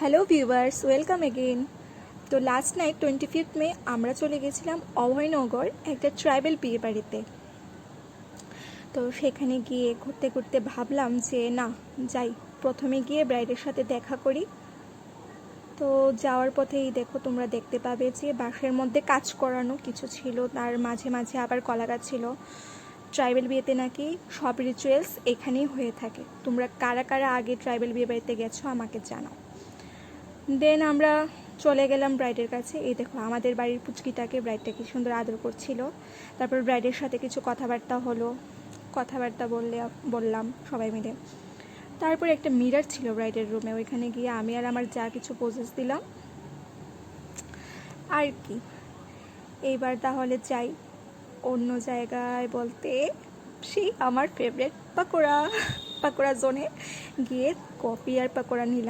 Hello viewers, welcome again. তো last night 25 মে আমরা চলে গেছিলাম অভয়নগর একটা ট্রাইবাল বিয়ে বাড়িতে। তো সেখানে গিয়ে ঘুরতে ঘুরতে ভাবলাম যে না যাই, প্রথমে গিয়ে ব্রাইডের সাথে দেখা করি। তো যাওয়ার পথেই দেখো, তোমরা দেখতে পাবে যে বাঁশের মধ্যে কাজ করানো কিছু ছিল, তার মাঝে মাঝে আবার কলা গাছ ছিল। ট্রাইবাল বিয়েতে নাকি সব রিচুয়ালস এখানেই হয়ে থাকে। তোমরা কারা কারা আগে ট্রাইবাল বিয়ে বাড়িতে গেছো আমাকে জানাও। দেন আমরা চলে গেলাম ব্রাইডের কাছে। এই দেখো, আমাদের বাড়ির পুচকিটাকে ব্রাইডটাকে সুন্দর আদর করছিল। তারপর ব্রাইডের সাথে কিছু কথাবার্তা হলো, বললাম সবাই মিলে। তারপর একটা মিরর ছিল ব্রাইডের রুমে, ওইখানে গিয়ে আমি আর আমার যা কিছু পোজেস দিলাম আর কি। এইবার তাহলে যাই অন্য জায়গায়, বলতে সেই আমার ফেভারিট পাকোড়া জোনে গিয়ে কফি আর পাকোড়া নিলাম।